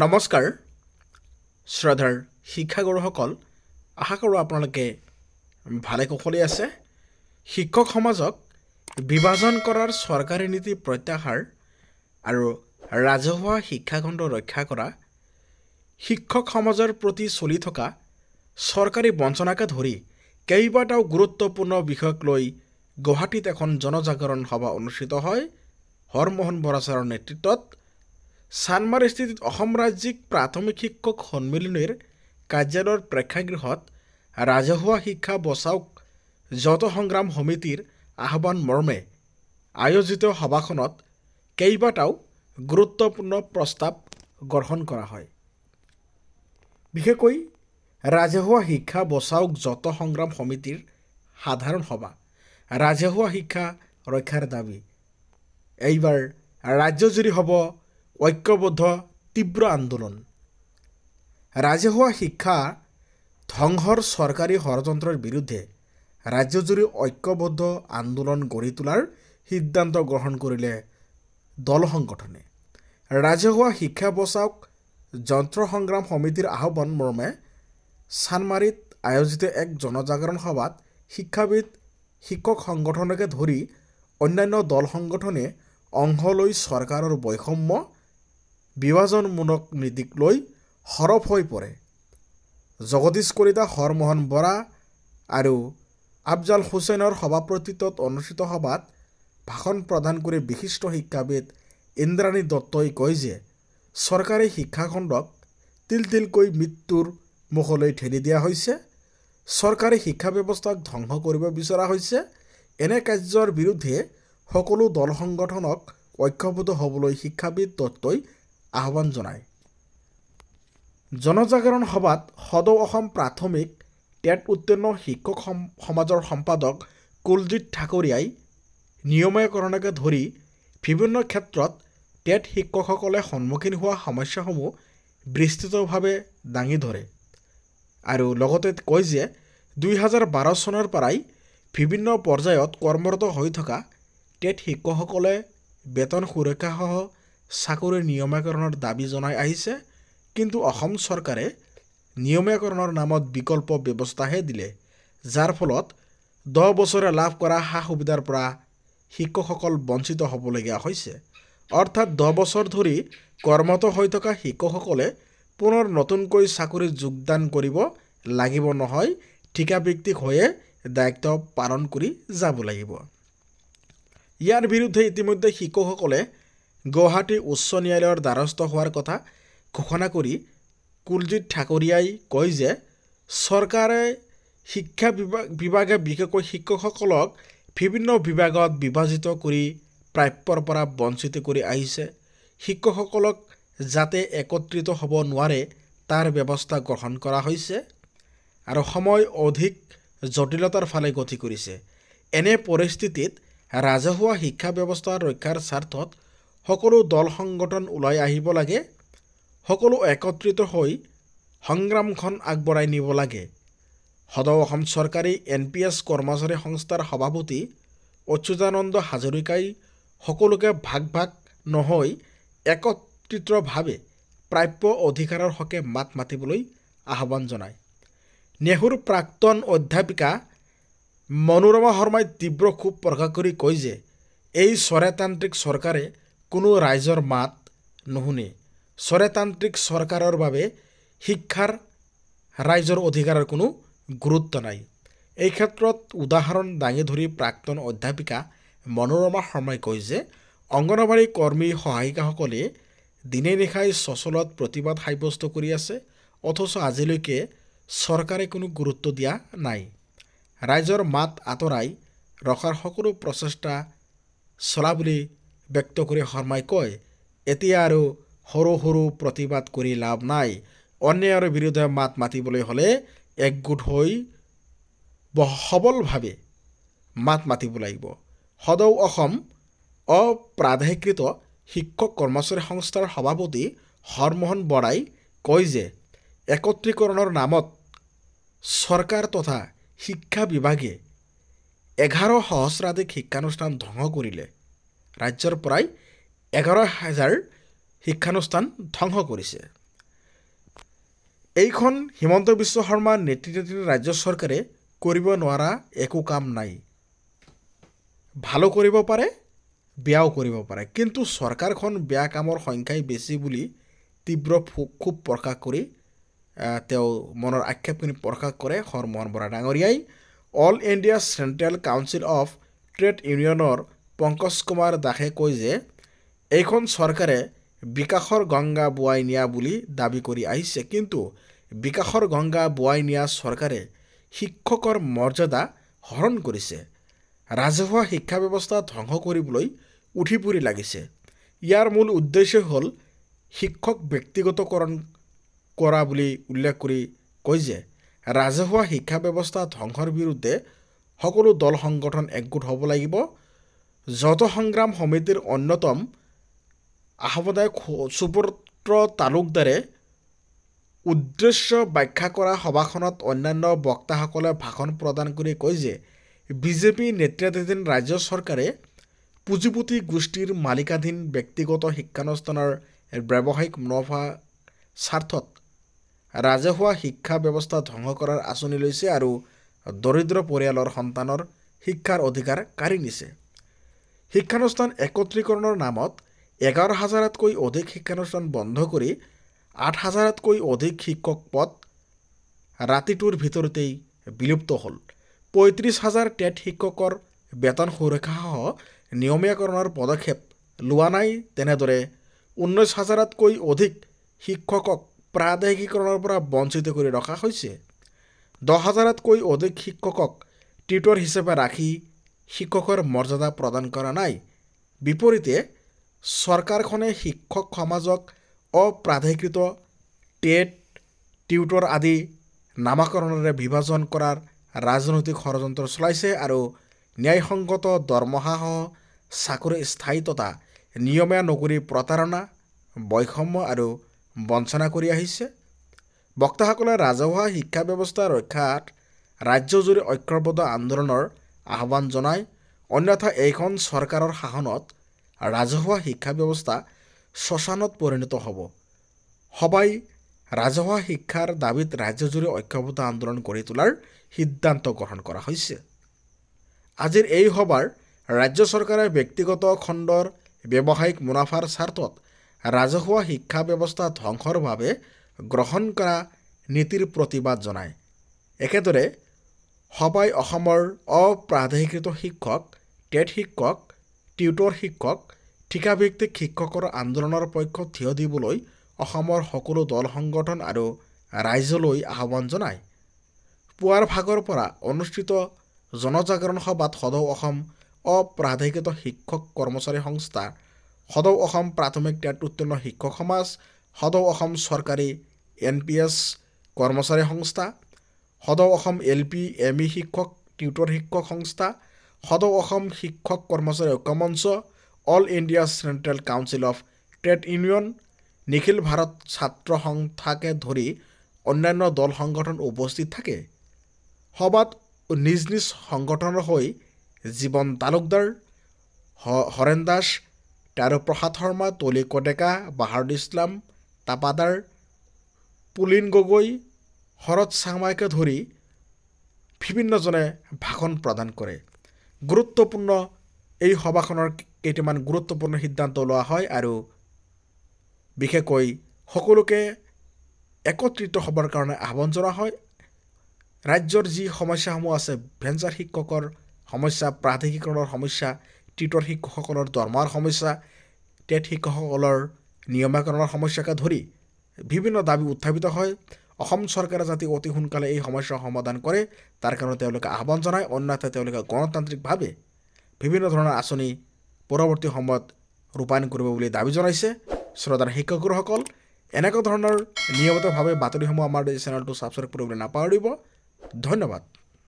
নমস্কাৰ শ্ৰদ্ধাৰ শিক্ষাগুৰুসকল আশা কৰোঁ আপোনালোকে ভালে কুশলে আছে। শিক্ষক সমাজক বিভাজন কৰাৰ চৰকাৰী নীতি প্ৰত্যাহাৰ আৰু ৰাজহুৱা শিক্ষাখণ্ড ৰক্ষা কৰা, শিক্ষক সমাজৰ প্ৰতি চলি থকা চৰকাৰী বঞ্চনাকে ধৰি কেইবাটাও গুৰুত্বপূৰ্ণ বিষয়ক লৈ গুৱাহাটীত এখন জনজাগৰণ সভা অনুষ্ঠিত হয়। হৰমোহন বৰা ছাৰৰ নেতৃত্বত চানমাৰিস্থিত অসম ৰাজ্যিক প্ৰাথমিক শিক্ষক সন্মিলনীৰ কাৰ্যালয়ৰ প্ৰেক্ষাগৃহত ৰাজহুৱা শিক্ষা বচাওক যত সংগ্ৰাম সমিতিৰ আহ্বান মৰ্মে আয়োজিত সভাখনত কেইবাটাও গুৰুত্বপূৰ্ণ প্ৰস্তাৱ গ্ৰহণ কৰা হয়। বিশেষকৈ ৰাজহুৱা শিক্ষা বচাওক যত সংগ্ৰাম সমিতিৰ সাধাৰণ সভা ৰাজহুৱা শিক্ষা ৰক্ষাৰ দাবী। এইবাৰ ৰাজ্যজুৰি হ'ব ঐক্যবদ্ধ তীব্ৰ আন্দোলন। ৰাজহুৱা শিক্ষা ধ্বংসৰ চৰকাৰী ষড়যন্ত্ৰৰ বিৰুদ্ধে ৰাজ্যজুৰি ঐক্যবদ্ধ আন্দোলন গঢ়ি তোলাৰ সিদ্ধান্ত গ্ৰহণ কৰিলে দল সংগঠনে। ৰাজহুৱা শিক্ষা বচাওক যন্ত্ৰ সংগ্ৰাম সমিতিৰ আহ্বান মৰ্মে চানমাৰিত আয়োজিত এক জনজাগৰণ সভাত শিক্ষাবিদ, শিক্ষক সংগঠনকে ধৰি অন্যান্য দল সংগঠনে অংশ লৈ চৰকাৰৰ বৈষম্য বিভাজনমূলক নীতিক লৈ সৰব হৈ পৰে। জগদীশ কলিতা, হৰমোহন বৰা আৰু আফজাল হুছেইনৰ সভাপতিত্বত অনুষ্ঠিত সভাত ভাষণ প্ৰদান কৰি বিশিষ্ট শিক্ষাবিদ ইন্দ্ৰাণী দত্তই কয় যে চৰকাৰী শিক্ষাখণ্ডক তিল তিলকৈ মৃত্যুৰ মুখলৈ ঠেলি দিয়া হৈছে। চৰকাৰী শিক্ষা ব্যৱস্থাক ধ্বংস কৰিব বিচৰা হৈছে। এনে কাৰ্যৰ বিৰুদ্ধে সকলো দল সংগঠনক ঐক্যবদ্ধ হ'বলৈ শিক্ষাবিদ দত্তই আহ্বান জনায়। জনজাগৰণ সভাত সদৌ অসম প্ৰাথমিক টেট উত্তীৰ্ণ শিক্ষক সমাজৰ সম্পাদক কুলজিৎ ঠাকুৰীয়াই নিয়মীয়াকৰণকে ধৰি বিভিন্ন ক্ষেত্ৰত টেট শিক্ষকসকলে সন্মুখীন হোৱা সমস্যাসমূহ বিস্তৃতভাৱে দাঙি ধৰে আৰু লগতে কয় যে 2012 চনৰ পৰাই বিভিন্ন পৰ্যায়ত কৰ্মৰত হৈ থকা টেট শিক্ষকসকলে বেতন সুৰক্ষাসহ চাকৰি নিয়মীয়াকৰণৰ দাবী জনাই আহিছে। কিন্তু অসম চৰকাৰে নিয়মীয়াকৰণৰ নামত বিকল্প ব্যৱস্থাহে দিলে, যাৰ ফলত 10 বছৰে লাভ কৰা সা সুবিধাৰ পৰা শিক্ষকসকল বঞ্চিত হ'বলগীয়া হৈছে। অৰ্থাৎ 10 বছৰ ধৰি কৰ্মৰত হৈ থকা শিক্ষকসকলে পুনৰ নতুনকৈ চাকৰিত যোগদান কৰিব লাগিব নহয়, ঠিকাভিত্তিক হৈয়ে দায়িত্ব পালন কৰি যাব লাগিব। ইয়াৰ বিৰুদ্ধে ইতিমধ্যে শিক্ষকসকলে গুৱাহাটী উচ্চ ন্যায়ালয়ৰ দ্বাৰস্থ হোৱাৰ কথা ঘোষণা কৰি কুলজিৎ ঠাকুৰীয়াই কয় যে চৰকাৰে শিক্ষা বিভাগে বিশেষকৈ শিক্ষকসকলক বিভিন্ন বিভাগত বিভাজিত কৰি প্ৰাপ্যৰ পৰা বঞ্চিত কৰি আহিছে। শিক্ষকসকলক যাতে একত্ৰিত হ'ব নোৱাৰে তাৰ ব্যৱস্থা গ্ৰহণ কৰা হৈছে আৰু সময় অধিক জটিলতাৰ ফালে গতি কৰিছে। এনে পৰিস্থিতিত ৰাজহুৱা শিক্ষা ব্যৱস্থা ৰক্ষাৰ স্বাৰ্থত সকলো দল সংগঠন ওলাই আহিব লাগে, সকলো একত্ৰিত হৈ সংগ্ৰামখন আগবঢ়াই নিব লাগে। সদৌ অসম চৰকাৰী NPS কৰ্মচাৰী সংস্থাৰ সভাপতি অচ্যুতানন্দ হাজৰিকাই সকলোকে ভাগ ভাগ নহৈ একত্ৰিতভাৱে প্ৰাপ্য অধিকাৰৰ হকে মাত মাতিবলৈ আহ্বান জনায়। নেহৰুৰ প্ৰাক্তন অধ্যাপিকা মনোৰমা শৰ্মাই তীব্ৰ ক্ষোভ প্ৰকাশ কৰি কয় যে এই স্বৈৰতান্ত্ৰিক চৰকাৰে কোনো ৰাইজৰ মাত নুশুনে। স্বৈৰতান্ত্ৰিক চৰকাৰৰ বাবে শিক্ষাৰ ৰাইজৰ অধিকাৰৰ কোনো গুৰুত্ব নাই। এই ক্ষেত্ৰত উদাহৰণ দাঙি ধৰি প্ৰাক্তন অধ্যাপিকা মনোৰমা শৰ্মাই কয় যে অংগনবাড়ী কৰ্মী সহায়িকাসকলে দিনে নিশাই চচলত প্ৰতিবাদ সাব্যস্ত কৰি আছে, অথচ আজিলৈকে চৰকাৰে কোনো গুৰুত্ব দিয়া নাই। ৰাইজৰ মাত আঁতৰাই ৰখাৰ সকলো প্ৰচেষ্টা চলা বুলি ব্যক্ত কৰি শৰ্মাই কয়, এতিয়া আৰু সৰু সৰু প্ৰতিবাদ কৰি লাভ নাই। অন্যায়ৰ বিৰুদ্ধে মাত মাতিবলৈ হ'লে একগোট হৈ সবলভাৱে মাত মাতিব লাগিব। সদৌ অসম অপ্ৰাধিকৃত শিক্ষক কৰ্মচাৰী সংস্থাৰ সভাপতি হৰমোহন বৰাই কয় যে একত্ৰীকৰণৰ নামত চৰকাৰ তথা শিক্ষা বিভাগে 11 সহস্ৰাধিক শিক্ষানুষ্ঠান ধ্বংস কৰিলে। ৰাজ্যৰ পৰাই 11,000 শিক্ষানুষ্ঠান ধ্বংস কৰিছে। এইখন হিমন্ত বিশ্ব শৰ্মাৰ নেতৃত্বাধীন ৰাজ্য চৰকাৰে কৰিব নোৱাৰা একো কাম নাই। ভালো কৰিব পাৰে, বেয়াও কৰিব পাৰে, কিন্তু চৰকাৰখন বেয়া কামৰ সংখ্যাই বেছি বুলি তীব্ৰ ক্ষোভ প্ৰকাশ কৰি তেওঁ মনৰ আক্ষেপখিনি প্ৰকাশ কৰে হৰমোহন বৰা ডাঙৰীয়াই। All India central council of trade ইউনিয়নৰ পংকজ কুমাৰ দাসে কয় যে এইখন চৰকাৰে বিকাশৰ গংগা বোৱাই নিয়া বুলি দাবী কৰি আহিছে, কিন্তু বিকাশৰ গংগা বোৱাই নিয়া চৰকাৰে শিক্ষকৰ মৰ্যাদা হৰণ কৰিছে, ৰাজহুৱা শিক্ষা ব্যৱস্থা ধ্বংস কৰিবলৈ উঠি পৰি লাগিছে। ইয়াৰ মূল উদ্দেশ্য হ'ল শিক্ষক ব্যক্তিগতকৰণ কৰা বুলি উল্লেখ কৰি কয় যে ৰাজহুৱা শিক্ষা ব্যৱস্থা ধ্বংসৰ বিৰুদ্ধে সকলো দল সংগঠন একগোট হ'ব লাগিব। যত সংগ্ৰাম সমিতিৰ অন্যতম আহ্বায়ক সুব্ৰত তালুকদাৰে উদ্দেশ্য ব্যাখ্যা কৰা সভাখনত অন্যান্য বক্তাসকলে ভাষণ প্ৰদান কৰি কয় যে বিজেপি নেতৃত্বাধীন ৰাজ্য চৰকাৰে পুঁজিপতি গোষ্ঠীৰ মালিকাধীন ব্যক্তিগত শিক্ষানুষ্ঠানৰ ব্যৱসায়িক মুনাফা স্বাৰ্থত ৰাজহুৱা শিক্ষা ব্যৱস্থা ধ্বংস কৰাৰ আঁচনি লৈছে আৰু দৰিদ্ৰ পৰিয়ালৰ সন্তানৰ শিক্ষাৰ অধিকাৰ কাঢ়ি নিছে। শিক্ষানুষ্ঠান একত্ৰীকৰণৰ নামত 11,000তকৈ অধিক শিক্ষানুষ্ঠান বন্ধ কৰি 8,000তকৈ অধিক শিক্ষক পদ ৰাতিটোৰ ভিতৰতেই বিলুপ্ত হ'ল। 35,000 টেট শিক্ষকৰ বেতন সুৰক্ষাসহ নিয়মীয়াকৰণৰ পদক্ষেপ লোৱা নাই। তেনেদৰে 19,000তকৈ অধিক শিক্ষকক প্ৰাদেশিকৰণৰ পৰা বঞ্চিত কৰি ৰখা হৈছে। 10,000তকৈ অধিক শিক্ষকক টিউটৰ হিচাপে ৰাখি শিক্ষকৰ মৰ্যাদা প্ৰদান কৰা নাই। বিপৰীতে চৰকাৰখনে শিক্ষক সমাজক অপ্ৰাধিকৃত টেট, টিউটৰ আদি নামাকৰণেৰে বিভাজন কৰাৰ ৰাজনৈতিক ষড়যন্ত্ৰ চলাইছে আৰু ন্যায়সংগত দৰমহাসহ চাকৰিৰ স্থায়িত্বতা নিয়মীয়া নকৰি প্ৰতাৰণা, বৈষম্য আৰু বঞ্চনা কৰি আহিছে। বক্তাসকলে ৰাজহুৱা শিক্ষা ব্যৱস্থা ৰক্ষাত ৰাজ্যজুৰি ঐক্যবদ্ধ আন্দোলনৰ আহ্বান জনায়। অন্যথা এইখন চৰকাৰৰ শাসনত ৰাজহুৱা শিক্ষা ব্যৱস্থা শ্মশানত পৰিণত হ'ব। সবাই ৰাজহুৱা শিক্ষাৰ দাবীত ৰাজ্যজুৰি ঐক্যবদ্ধ আন্দোলন গঢ়ি তোলাৰ সিদ্ধান্ত গ্ৰহণ কৰা হৈছে। আজিৰ এই সভাৰ ৰাজ্য চৰকাৰে ব্যক্তিগত খণ্ডৰ ব্যৱসায়িক মুনাফাৰ স্বাৰ্থত ৰাজহুৱা শিক্ষা ব্যৱস্থা ধ্বংসৰ বাবে গ্ৰহণ কৰা নীতিৰ প্ৰতিবাদ জনায়। একেদৰে সবাই অসমৰ অপ্ৰাধিকৃত শিক্ষক, টেট শিক্ষক, টিউটৰ শিক্ষক, ঠিকাভিত্তিক শিক্ষকৰ আন্দোলনৰ পক্ষত থিয় দিবলৈ অসমৰ সকলো দল সংগঠন আৰু ৰাইজলৈ আহ্বান জনায়। পুৱাৰ ভাগৰ পৰা অনুষ্ঠিত জনজাগৰণ সভাত সদৌ অসম অপ্ৰাধিকৃত শিক্ষক কৰ্মচাৰী সংস্থা, সদৌ অসম প্ৰাথমিক টেট উত্তীৰ্ণ শিক্ষক সমাজ, সদৌ অসম চৰকাৰী NPS কৰ্মচাৰী সংস্থা, সদৌ অসম LP ME শিক্ষক টিউটৰ শিক্ষক সংস্থা, সদৌ অসম শিক্ষক কৰ্মচাৰী ঐক্যমঞ্চ, all India central council of trade union, নিখিল ভাৰত ছাত্ৰ সংস্থাকে ধৰি অন্যান্য দল সংগঠন উপস্থিত থাকে। সভাত নিজ নিজ সংগঠনৰ হৈ জীৱন তালুকদাৰ, হৰেণ দাস, তাৰু প্ৰসাদ শৰ্মা, তলি কটেকা, বাহাদুৰ ইছলাম তাপাদাৰ, পুলিন গগৈ, শৰৎ চাংমাইকে ধৰি বিভিন্নজনে ভাষণ প্ৰদান কৰে। গুৰুত্বপূৰ্ণ এই সভাখনৰ কেইটামান গুৰুত্বপূৰ্ণ সিদ্ধান্ত লোৱা হয় আৰু বিশেষকৈ সকলোকে একত্ৰিত হ'বৰ কাৰণে আহ্বান জনোৱা হয়। ৰাজ্যৰ যি সমস্যাসমূহ আছে, ভেঞ্চাৰ শিক্ষকৰ সমস্যা, প্ৰাধিকৰণৰ সমস্যা, টিউটৰ শিক্ষকসকলৰ দৰমহাৰ সমস্যা, টেট শিক্ষকসকলৰ নিয়মীয়াকৰণৰ সমস্যাকে ধৰি বিভিন্ন দাবী উত্থাপিত হয়। অসম চৰকাৰে যাতে অতি সোনকালে এই সমস্যা সমাধান কৰে তাৰ কাৰণে তেওঁলোকে আহ্বান জনায়। অন্যথা তেওঁলোকে গণতান্ত্ৰিকভাৱে বিভিন্ন ধৰণৰ আঁচনি পৰৱৰ্তী সময়ত ৰূপায়ণ কৰিব বুলি দাবী জনাইছে। শ্ৰোতাৰ শিক্ষাগুৰুসকল, এনেকুৱা ধৰণৰ নিয়মিতভাৱে বাতৰিসমূহ আমাৰ এই চেনেলটো ছাবস্ক্ৰাইব কৰিবলৈ নাপাহৰিব। ধন্যবাদ।